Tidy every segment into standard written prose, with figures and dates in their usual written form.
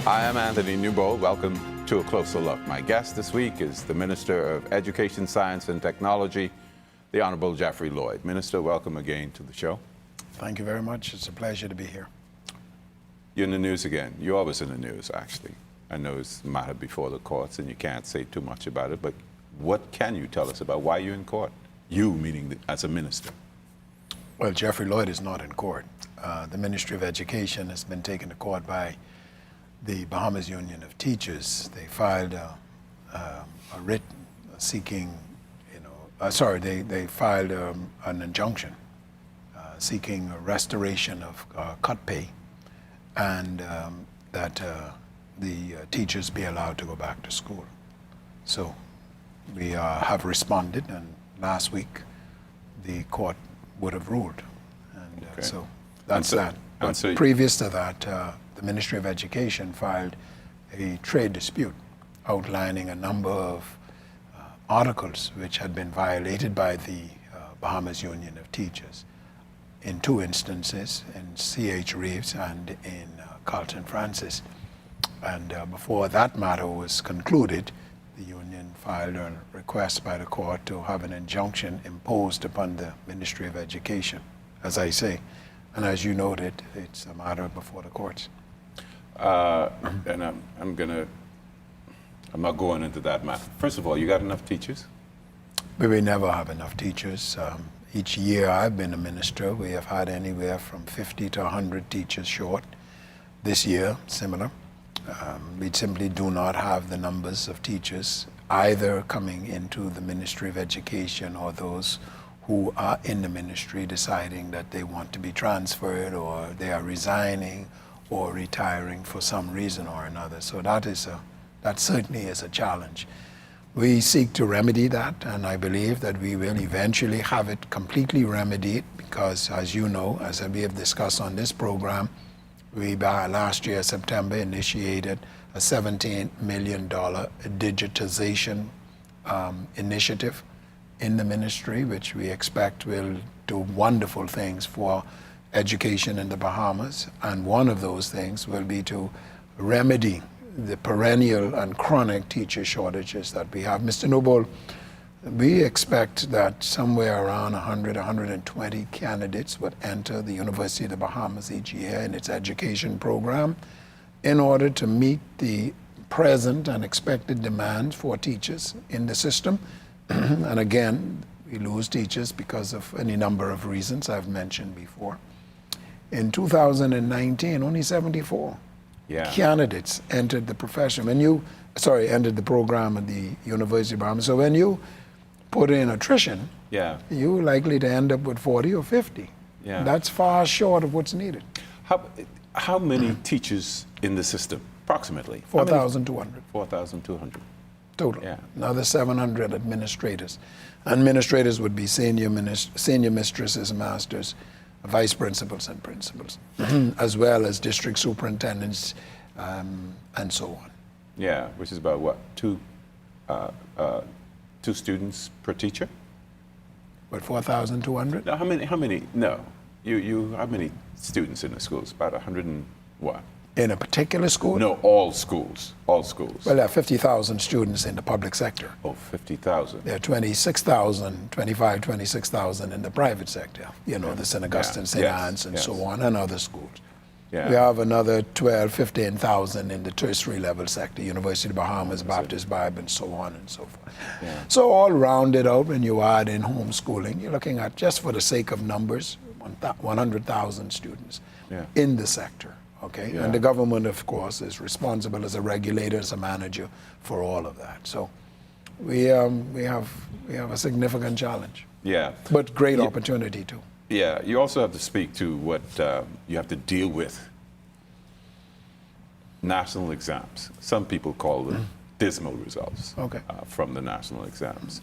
I am Anthony Newbold. Welcome to A Closer Look. My guest this week is the Minister of Education, Science and Technology, the Honorable Jeffrey Lloyd. Minister, welcome again to the show. Thank you very much. It's a pleasure to be here. You're in the news again. You're always in the news, actually. I know it's a matter before the courts and you can't say too much about it, but what can you tell us about why you're in court? You, meaning as a minister. Well, Jeffrey Lloyd is not in court. The Ministry of Education has been taken to court by the Bahamas Union of Teachers. They filed a writ seeking, they filed an injunction seeking a restoration of cut pay and that the teachers be allowed to go back to school. So we have responded, and last week the court would have ruled. And okay. So that's that. But so previous to that, the Ministry of Education filed a trade dispute outlining a number of articles which had been violated by the Bahamas Union of Teachers in two instances, in C.H. Reeves and in Carlton Francis. And before that matter was concluded, the union filed a request by the court to have an injunction imposed upon the Ministry of Education, as I say. And as you noted, it's a matter before the courts. And I'm not going into that matter. First of all, you got enough teachers? We will never have enough teachers. Each year I've been a minister, we have had anywhere from 50 to 100 teachers short. This year, similar. We simply do not have the numbers of teachers either coming into the Ministry of Education or those who are in the ministry deciding that they want to be transferred or they are resigning or retiring for some reason or another. So that certainly is a challenge. We seek to remedy that, and I believe that we will eventually have it completely remedied because, as you know, as we have discussed on this program, we last year, September, initiated a $17 million digitization initiative in the ministry, which we expect will do wonderful things for education in the Bahamas. And one of those things will be to remedy the perennial and chronic teacher shortages that we have. Mr. Noble, we expect that somewhere around 100, 120 candidates would enter the University of the Bahamas each year in its education program in order to meet the present and expected demands for teachers in the system. And again, we lose teachers because of any number of reasons I've mentioned before. In 2019, only 74 candidates entered the profession. Entered the program at the University of Bahamas. So when you put in attrition, you're likely to end up with 40 or 50. Yeah. That's far short of what's needed. How many teachers in the system, approximately? 4,200. 4,200. Total. Yeah. Another 700 administrators. Administrators would be senior mistresses, masters, vice principals and principals, as well as district superintendents and so on. Yeah, which is about what, two students per teacher? What, 4,200? No, how many, no. How many students in the schools? About 100 and what? In a particular school? No, all schools. Well, there are 50,000 students in the public sector. Oh, 50,000. There are 26,000 in the private sector. The St. Augustine, St. Anne's, and so on, and other schools. Yeah. We have another 15,000 in the tertiary level sector, University of the Bahamas, Baptist Bible, and so on and so forth. Yeah. So all rounded out, when you add in homeschooling, you're looking at, just for the sake of numbers, 100,000 students in the sector. Okay, and the government, of course, is responsible as a regulator, as a manager for all of that. So we have a significant challenge. Yeah, but great opportunity too. Yeah, you also have to speak to what you have to deal with. National exams. Some people call them dismal results from the national exams.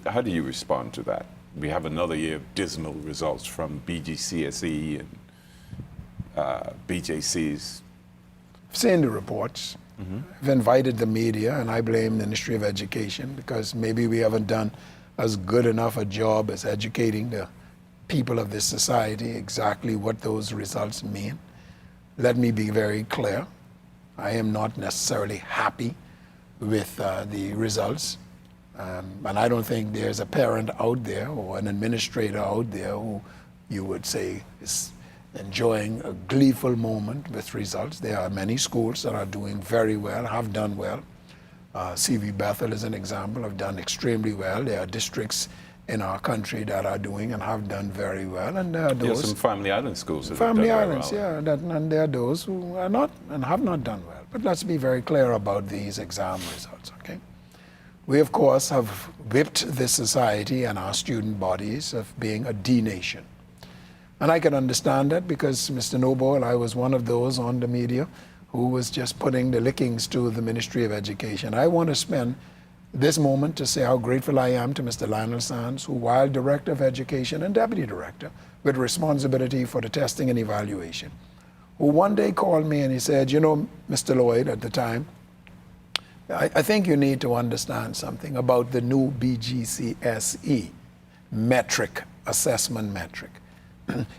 How do you respond to that? We have another year of dismal results from BGCSE and BJCs. I've seen the reports. I've invited the media, and I blame the Ministry of Education because maybe we haven't done as good enough a job as educating the people of this society exactly what those results mean. Let me be very clear. I am not necessarily happy with the results. And I don't think there's a parent out there or an administrator out there who you would say is enjoying a gleeful moment with results. There are many schools that are doing very well, have done well. CV Bethel is an example, have done extremely well. There are districts in our country that are doing and have done very well. And there are those... some Family Island schools that Family have done Islands, very well. yeah. And there are those who are not and have not done well. But let's be very clear about these exam results, okay? We, of course, have whipped this society and our student bodies of being a D nation. And I can understand that because, Mr. Noble, I was one of those on the media who was just putting the lickings to the Ministry of Education. I want to spend this moment to say how grateful I am to Mr. Lionel Sands, who, while Director of Education and Deputy Director with responsibility for the testing and evaluation, who one day called me and he said, you know, Mr. Lloyd, at the time, I think you need to understand something about the new BGCSE metric, assessment metric.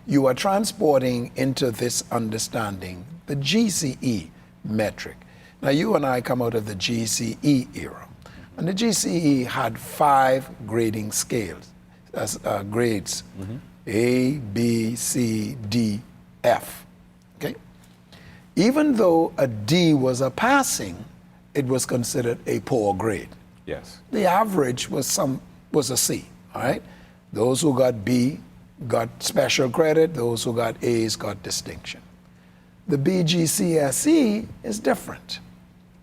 You are transporting into this understanding the GCE metric. Now, you and I come out of the GCE era, and the GCE had 5 grading scales, as grades, A, B, C, D, F, okay? Even though a D was a passing, it was considered a poor grade. Yes. The average was a C, all right? Those who got B got special credit, those who got A's got distinction. The BGCSE is different.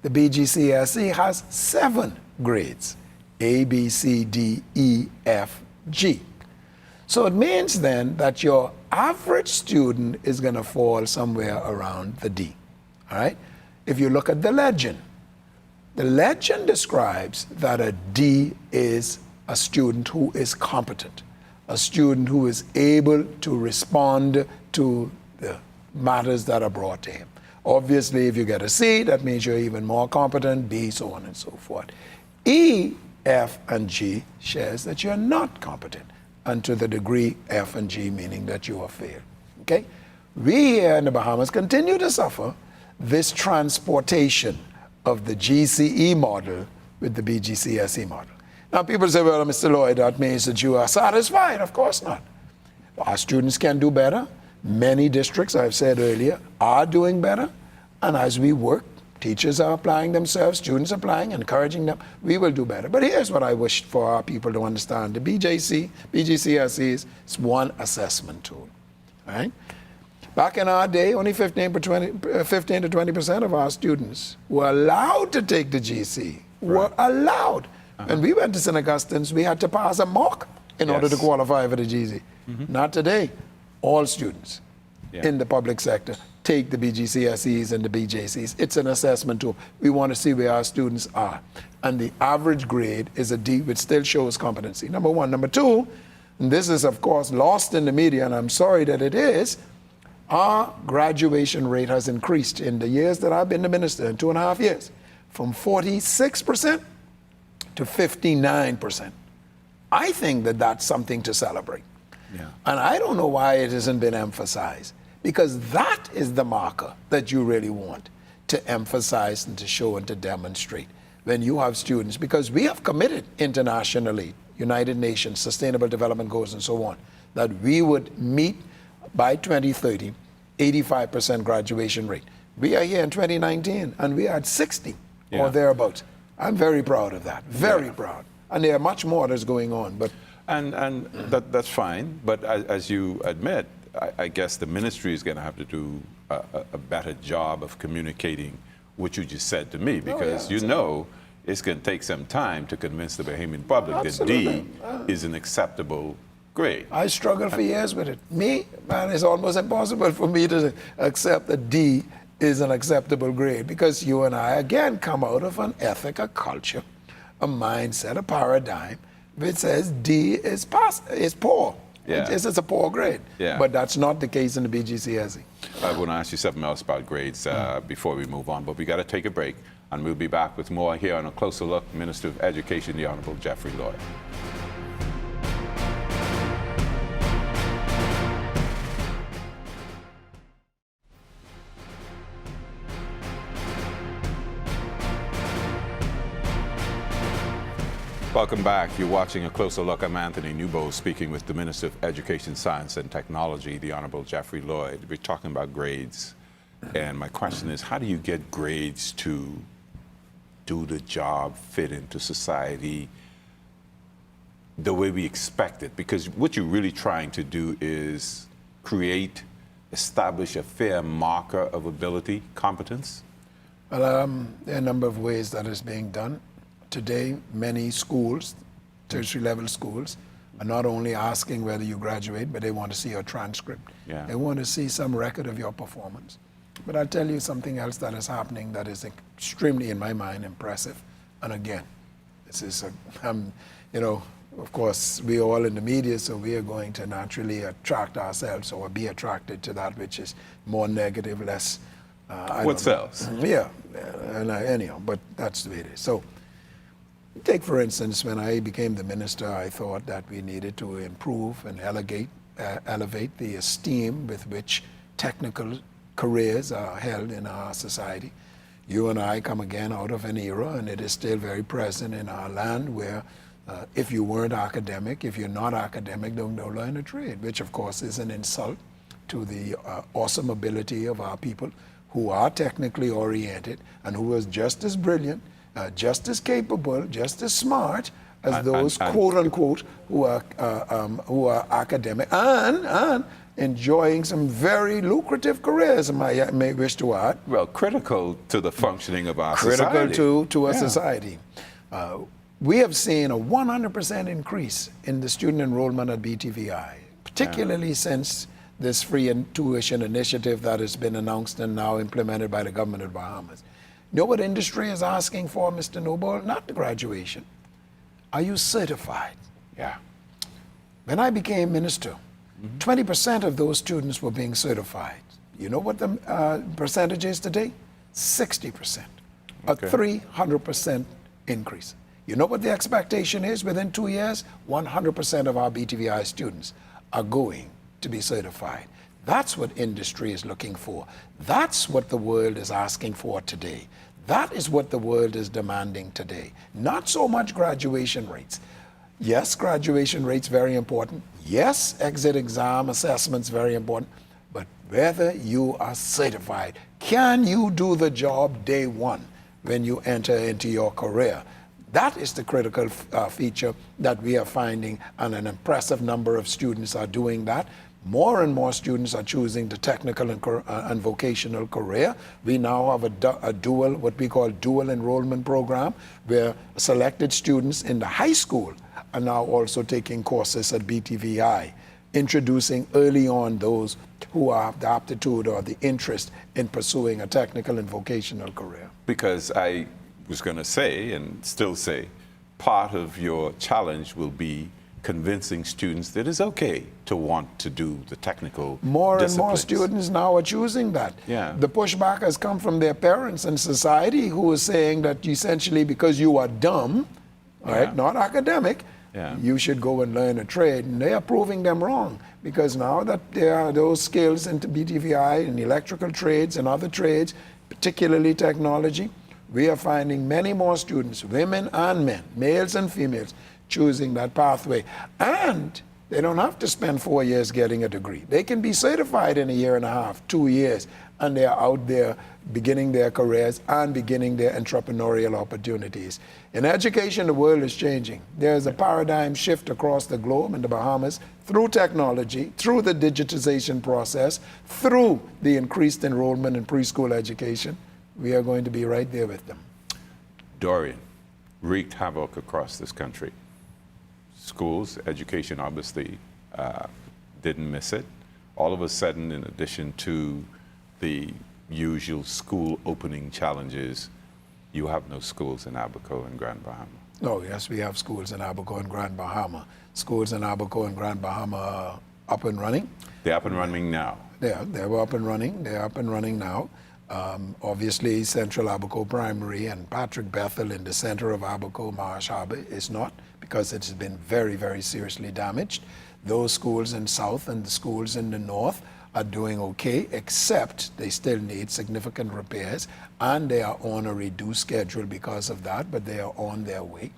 The BGCSE has 7 grades, A, B, C, D, E, F, G. So it means then that your average student is going to fall somewhere around the D, all right? If you look at the legend describes that a D is a student who is competent, a student who is able to respond to the matters that are brought to him. Obviously, if you get a C, that means you're even more competent, B, so on and so forth. E, F, and G shares that you're not competent, and to the degree F and G, meaning that you are failed, okay? We here in the Bahamas continue to suffer this transportation of the GCE model with the BGCSE model. Now people say, well, Mr. Lloyd, that means that you are satisfied. Of course not. Our students can do better. Many districts, I've said earlier, are doing better. And as we work, teachers are applying themselves, students applying, encouraging them, we will do better. But here's what I wish for our people to understand. The BGCSE is one assessment tool, all right? Back in our day, only 15 to 20% of our students were allowed to take the GC, were allowed. When we went to St. Augustine's, we had to pass a mock in order to qualify for the GC. Not today. All students in the public sector take the BGCSEs and the BJCs. It's an assessment tool. We want to see where our students are. And the average grade is a D, which still shows competency. Number one. Number two, and this is, of course, lost in the media, and I'm sorry that it is, our graduation rate has increased in the years that I've been the minister, in 2.5 years, from 46% to 59%. I think that that's something to celebrate. Yeah. And I don't know why it hasn't been emphasized, because that is the marker that you really want to emphasize and to show and to demonstrate when you have students, because we have committed internationally, United Nations, Sustainable Development Goals and so on, that we would meet by 2030, 85% graduation rate. We are here in 2019 and we are at 60 or thereabouts. I'm very proud of that, very proud. And there are much more that's going on. But that's fine, but as you admit, I guess the ministry is going to have to do a better job of communicating what you just said to me, because you know it's going to take some time to convince the Bahamian public that D is an acceptable grade. I struggled for years with it. Man, it's almost impossible for me to accept that D is an acceptable grade, because you and I, again, come out of an ethic, a culture, a mindset, a paradigm which says D is poor. It's a poor grade. But that's not the case in the BGCSE. I want to ask you something else about grades before we move on, but we got to take a break, and we'll be back with more here on A Closer Look. Minister of Education, the Honorable Jeffrey Lloyd. Welcome back. You're watching A Closer Look. I'm Anthony Newbold speaking with the Minister of Education, Science and Technology, the Honorable Jeffrey Lloyd. We're talking about grades. And my question is, how do you get grades to do the job, fit into society the way we expect it? Because what you're really trying to do is establish a fair marker of ability, competence. Well, there are a number of ways that is being done. Today, many schools, tertiary level schools, are not only asking whether you graduate, but they want to see your transcript. Yeah. They want to see some record of your performance. But I'll tell you something else that is happening that is extremely, in my mind, impressive. And again, this is, of course, we're all in the media, so we are going to naturally attract ourselves or be attracted to that which is more negative, less... what sells? Yeah, anyhow, but that's the way it is. So, take, for instance, when I became the minister, I thought that we needed to improve and elevate the esteem with which technical careers are held in our society. You and I come again out of an era, and it is still very present in our land, where if you weren't academic, if you're not academic, don't learn a trade, which of course is an insult to the awesome ability of our people who are technically oriented and who are just as brilliant, just as capable, just as smart as those quote unquote who are academic and enjoying some very lucrative careers, I may wish to add. Well, critical to the functioning of our society. Critical to a society. We have seen a 100% increase in the student enrollment at BTVI, particularly since this free tuition initiative that has been announced and now implemented by the government of Bahamas. You know what industry is asking for, Mr. Noble? Not the graduation. Are you certified? Yeah. When I became minister, 20% of those students were being certified. You know what the percentage is today? 60%. Okay. A 300% increase. You know what the expectation is? Within 2 years, 100% of our BTVI students are going to be certified. That's what industry is looking for. That's what the world is asking for today. That is what the world is demanding today. Not so much graduation rates. Yes, graduation rates very important. Yes, exit exam assessments very important. But whether you are certified, can you do the job day one when you enter into your career? That is the critical feature that we are finding, and an impressive number of students are doing that. More and more students are choosing the technical and vocational career. We now have a dual, what we call dual enrollment program, where selected students in the high school are now also taking courses at BTVI, introducing early on those who have the aptitude or the interest in pursuing a technical and vocational career. Because I was going to say, and still say, part of your challenge will be convincing students that it's okay to want to do the technical More disciplines. and more students now are choosing that. Yeah. The pushback has come from their parents and society, who is saying that essentially because you are dumb, right, not academic, you should go and learn a trade. And they are proving them wrong, because now that there are those skills into BTVI and electrical trades and other trades, particularly technology, we are finding many more students, women and men, males and females, choosing that pathway. And they don't have to spend 4 years getting a degree. They can be certified in 1.5 years, 2 years, and they are out there beginning their careers and beginning their entrepreneurial opportunities. In education, the world is changing. There's a paradigm shift across the globe in the Bahamas through technology, through the digitization process, through the increased enrollment in preschool education. We are going to be right there with them. Dorian wreaked havoc across this country. Schools, education obviously didn't miss it. All of a sudden, in addition to the usual school opening challenges, you have no schools in Abaco and Grand Bahama. Oh, yes, we have schools in Abaco and Grand Bahama. Schools in Abaco and Grand Bahama are up and running. They're up and running now. They're up and running. They're up and running now. Obviously, Central Abaco Primary and Patrick Bethel in the center of Abaco, Marsh Harbor, is not, because it has been very, very seriously damaged. Those schools in South and the schools in the North are doing okay, except they still need significant repairs, and they are on a reduced schedule because of that, but they are on their way.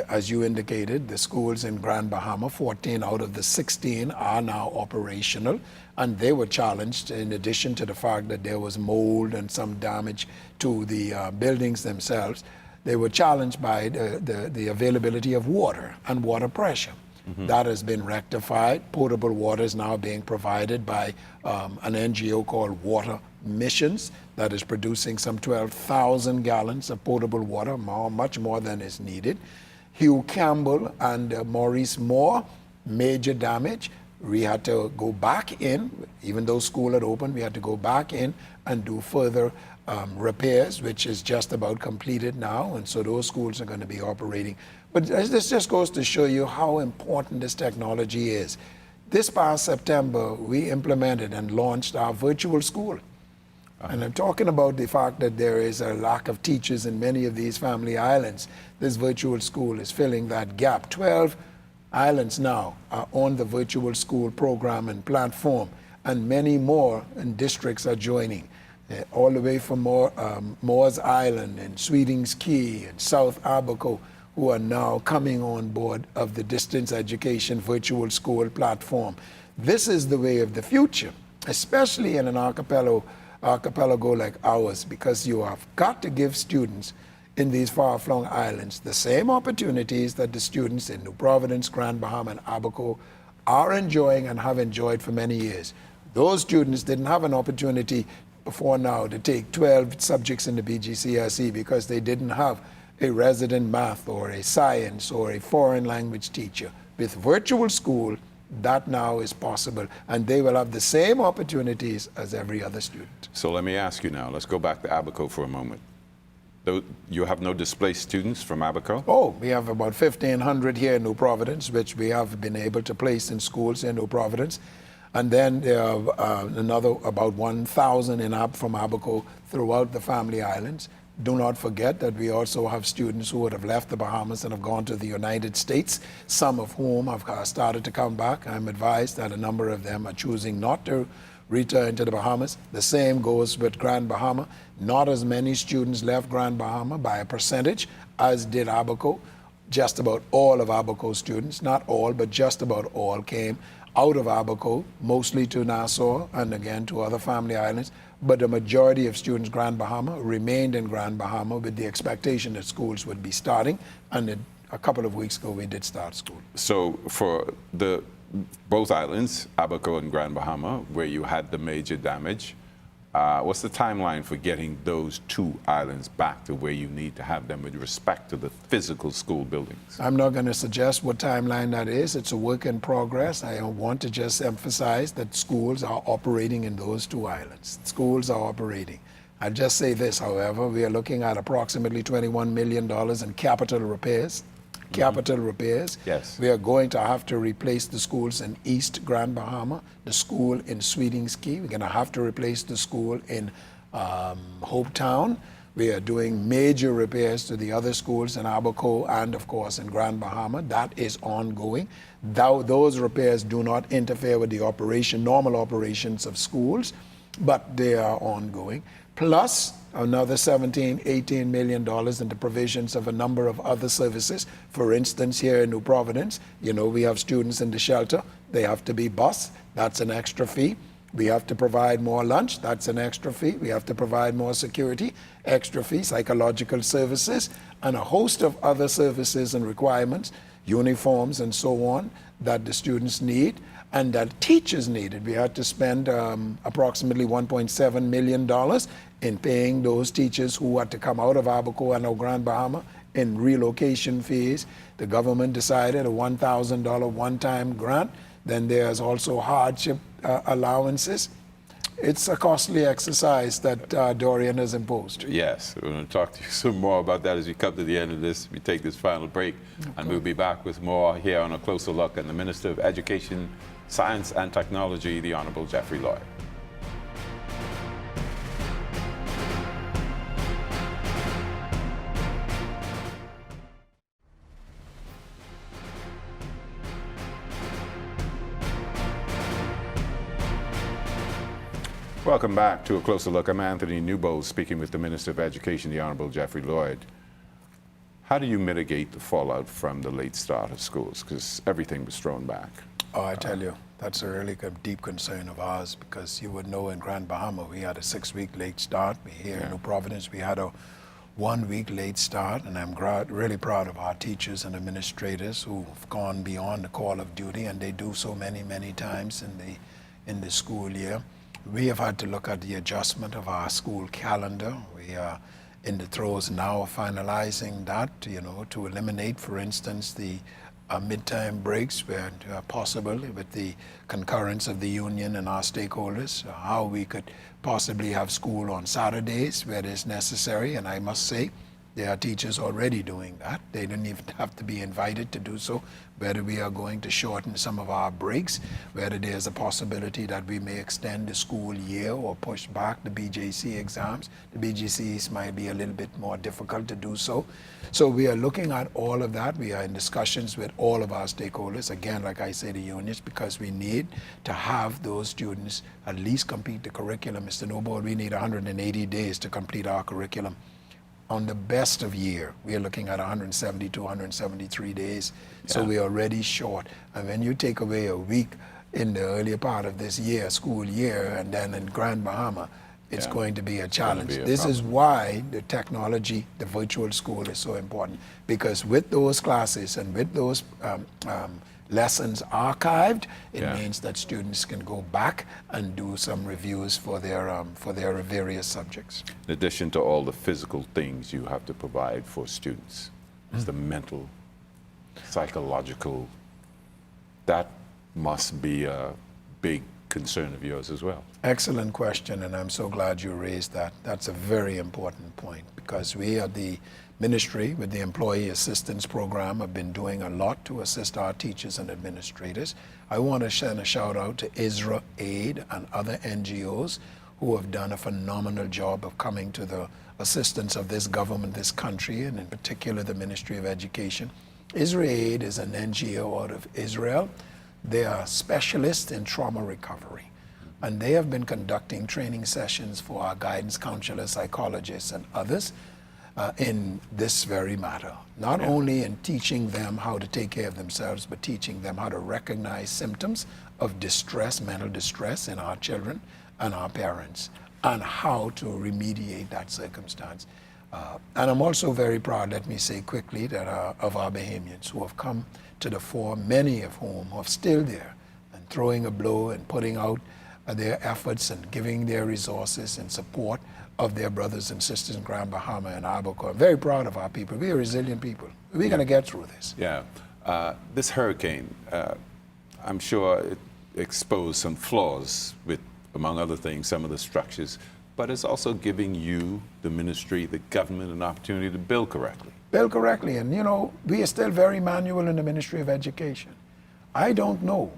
As you indicated, the schools in Grand Bahama, 14 out of the 16 are now operational, and they were challenged in addition to the fact that there was mold and some damage to the buildings themselves. They were challenged by the availability of water and water pressure. That has been rectified. Potable water is now being provided by an NGO called Water Missions that is producing some 12,000 gallons of potable water, much more than is needed. Hugh Campbell and Maurice Moore, major damage. We had to go back in, even though school had opened, we had to go back in and do further repairs, which is just about completed now, and so those schools are going to be operating. But this just goes to show you how important this technology is. This past September, we implemented and launched our virtual school. And I'm talking about the fact that there is a lack of teachers in many of these family islands. This virtual school is filling that gap. 12 islands now are on the virtual school program and platform, and many more and districts are joining. All the way from Moores Island and Sweetings Key and South Abaco, who are now coming on board of the distance education virtual school platform. This is the way of the future, especially in an archipelago like ours, because you have got to give students in these far-flung islands the same opportunities that the students in New Providence, Grand Bahama, and Abaco are enjoying and have enjoyed for many years. Those students didn't have an opportunity before now to take 12 subjects in the BGCSE because they didn't have a resident math or a science or a foreign language teacher. With virtual school, that now is possible, and they will have the same opportunities as every other student. So let me ask you now, let's go back to Abaco for a moment. You have no displaced students from Abaco? Oh, we have about 1,500 here in New Providence, which we have been able to place in schools in New Providence. And then there are another about 1,000 from Abaco throughout the family islands. Do not forget that we also have students who would have left the Bahamas and have gone to the United States, some of whom have started to come back. I'm advised that a number of them are choosing not to return to the Bahamas. The same goes with Grand Bahama. Not as many students left Grand Bahama by a percentage as did Abaco. Just about all of Abaco students, not all, but just about all came out of Abaco, mostly to Nassau and again to other family islands. But the majority of students Grand Bahama remained in Grand Bahama with the expectation that schools would be starting, and a couple of weeks ago we did start school. So for both islands, Abaco and Grand Bahama, where you had the major damage, what's the timeline for getting those two islands back to where you need to have them with respect to the physical school buildings? I'm not going to suggest what timeline that is. It's a work in progress. I want to just emphasize that schools are operating in those two islands. Schools are operating. I'll just say this, however, we are looking at approximately $21 million in capital repairs. Repairs. Yes. We are going to have to replace the schools in East Grand Bahama, the school in Sweetings Key. We're going to have to replace the school in Hopetown. We are doing major repairs to the other schools in Abaco and, of course, in Grand Bahama. That is ongoing. Those repairs do not interfere with the normal operations of schools, but they are ongoing. Plus another $17, $18 million in the provisions of a number of other services. For instance, here in New Providence, we have students in the shelter. They have to be bused. That's an extra fee. We have to provide more lunch. That's an extra fee. We have to provide more security, extra fee, psychological services, and a host of other services and requirements, uniforms and so on, that the students need and that teachers needed. We had to spend approximately $1.7 million in paying those teachers who had to come out of Abaco and Grand Bahama in relocation fees. The government decided a $1,000 one-time grant. Then there's also hardship allowances. It's a costly exercise that Dorian has imposed. Yes, we're going to talk to you some more about that as we come to the end of this. We take this final break, and we'll be back with more here on A Closer Look. And the Minister of Education, Science and Technology, the Honorable Jeffrey Lloyd. Welcome back to A Closer Look. I'm Anthony Newbold speaking with the Minister of Education, the Honorable Jeffrey Lloyd. How do you mitigate the fallout from the late start of schools? Because everything was thrown back. Oh, I tell you, that's a really deep concern of ours, because you would know in Grand Bahama we had a 6-week late start. Here in New Providence we had a 1-week late start, and I'm really proud of our teachers and administrators who've gone beyond the call of duty, and they do so many times in the school year. We have had to look at the adjustment of our school calendar. We are in the throes now of finalizing that, to eliminate, for instance, the midterm breaks where possible, with the concurrence of the union and our stakeholders, how we could possibly have school on Saturdays where it is necessary. And I must say, there are teachers already doing that. They don't even have to be invited to do so. Whether we are going to shorten some of our breaks, whether there's a possibility that we may extend the school year or push back the BJC exams. The BGCs might be a little bit more difficult to do so. So we are looking at all of that. We are in discussions with all of our stakeholders. Again, like I say, the unions, because we need to have those students at least complete the curriculum. Mr. Noble, we need 180 days to complete our curriculum. On the best of year, we are looking at 170 to 173 days. So we are already short. And when you take away a week in the earlier part of this year, school year, and then in Grand Bahama, it's going to be a challenge. This is why the technology, the virtual school is so important, because with those classes and with those lessons archived, it means that students can go back and do some reviews for their various subjects. In addition to all the physical things you have to provide for students, it's the mental, psychological, that must be a big concern of yours as well. Excellent question, and I'm so glad you raised that. That's a very important point, because we at the Ministry, with the Employee Assistance Program, have been doing a lot to assist our teachers and administrators. I want to send a shout out to Israel Aid and other NGOs who have done a phenomenal job of coming to the assistance of this government, this country, and in particular the Ministry of Education. Israel Aid is an NGO out of Israel. They are specialists in trauma recovery, and they have been conducting training sessions for our guidance counselors, psychologists, and others in this very matter. Not only in teaching them how to take care of themselves, but teaching them how to recognize symptoms of distress, mental distress in our children and our parents, and how to remediate that circumstance. And I'm also very proud, let me say quickly, that of our Bahamians who have come to the fore, many of whom are still there and throwing a blow and putting out their efforts and giving their resources in support of their brothers and sisters in Grand Bahama and Abaco. I'm very proud of our people. We're resilient people. We're going to get through this. Yeah. This hurricane, I'm sure it exposed some flaws with, among other things, some of the structures, but it's also giving you, the ministry, the government, an opportunity to build correctly. Build correctly. And, we are still very manual in the Ministry of Education. I don't know.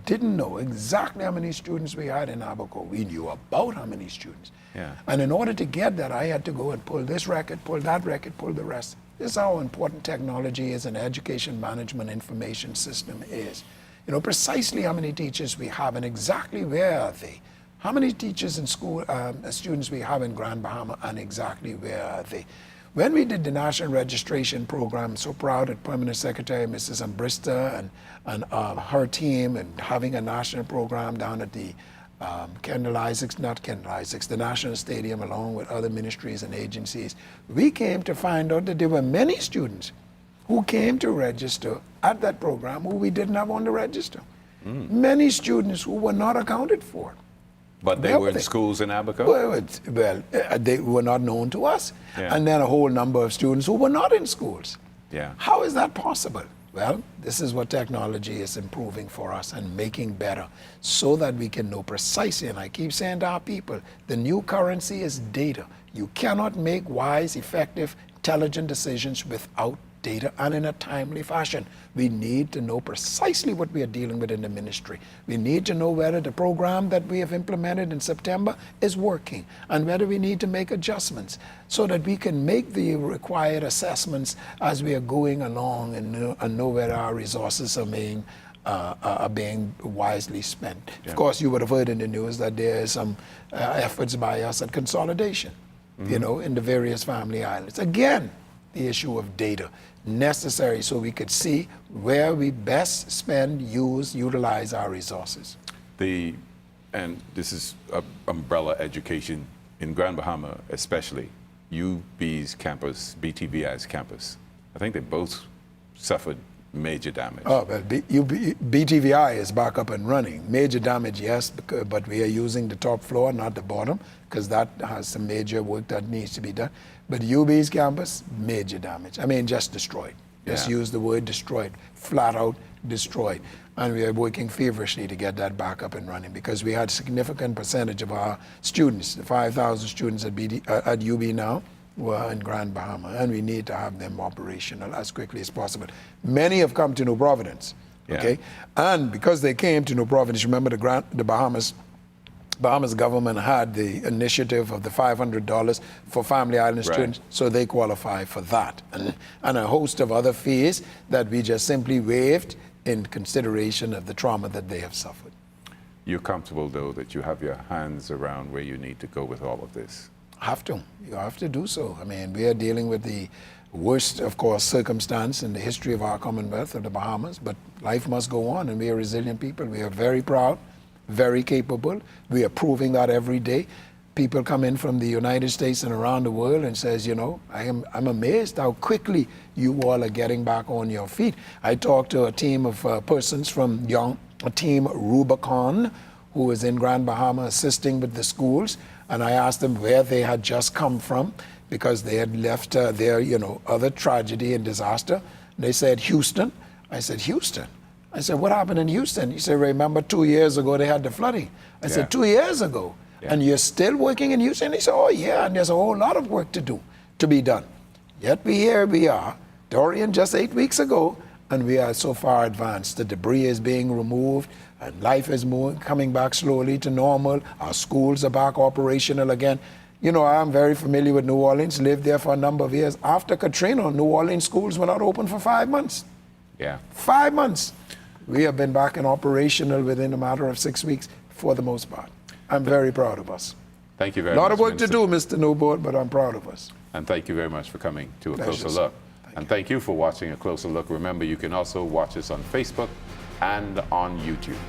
Didn't know exactly how many students we had in Abaco. We knew about how many students. Yeah. And in order to get that, I had to go and pull this record, pull that record, pull the rest. This is how important technology is and education management information system is. Precisely how many teachers we have and exactly where are they. How many teachers in school, students we have in Grand Bahama, and exactly where are they. When we did the National Registration Program, I'm so proud that Permanent Secretary Mrs. Ambrista and her team, and having a national program down at the the National Stadium, along with other ministries and agencies. We came to find out that there were many students who came to register at that program who we didn't have on the register. Many students who were not accounted for. But they were in schools in Abaco? Well, they were not known to us. Yeah. And then a whole number of students who were not in schools. Yeah. How is that possible? Well, this is what technology is improving for us and making better, so that we can know precisely, and I keep saying to our people, the new currency is data. You cannot make wise, effective, intelligent decisions without data and in a timely fashion. We need to know precisely what we are dealing with in the ministry. We need to know whether the program that we have implemented in September is working, and whether we need to make adjustments so that we can make the required assessments as we are going along and know whether our resources are being wisely spent. Yeah. Of course, you would have heard in the news that there is some efforts by us at consolidation, in the various family islands. Again, the issue of data necessary so we could see where we best spend, use, utilize our resources. And this is umbrella education in Grand Bahama, especially UB's campus, BTVI's campus. I think they both suffered major damage. Oh, but BTVI is back up and running. Major damage, yes, but we are using the top floor, not the bottom, because that has some major work that needs to be done. But UB's campus, major damage. I mean, just destroyed. Just use the word destroyed, flat out destroyed. And we are working feverishly to get that back up and running because we had a significant percentage of our students, the 5,000 students at UB now, were in Grand Bahama, and we need to have them operational as quickly as possible. Many have come to New Providence, okay? And because they came to New Providence, remember the Bahamas government had the initiative of the $500 for Family Island students, so they qualify for that. And a host of other fees that we just simply waived in consideration of the trauma that they have suffered. You're comfortable, though, that you have your hands around where you need to go with all of this? You have to do so. I mean, we are dealing with the worst, of course, circumstance in the history of our Commonwealth of the Bahamas, but life must go on, and we are resilient people. We are very proud, very capable. We are proving that every day. People come in from the United States and around the world and says, you know, I'm amazed how quickly you all are getting back on your feet. I talked to a team of persons from Team Rubicon, who was in Grand Bahama assisting with the schools, and I asked them where they had just come from because they had left their, other tragedy and disaster. They said, Houston. I said, Houston? I said, what happened in Houston? He said, remember 2 years ago they had the flooding. I said, 2 years ago? And you're still working in Houston? He said, oh yeah, and there's a whole lot of work to be done. Yet here we are, Dorian just 8 weeks ago, and we are so far advanced. The debris is being removed, and life is coming back slowly to normal. Our schools are back operational again. You know, I'm very familiar with New Orleans, lived there for a number of years. After Katrina, New Orleans schools were not open for 5 months. 5 months. We have been back and operational within a matter of 6 weeks for the most part. I'm very proud of us. Thank you very much. A lot of work to do, Mr. Newboard, but I'm proud of us. And thank you very much for coming to A Closer Look. And thank you for watching A Closer Look. Remember, you can also watch us on Facebook and on YouTube.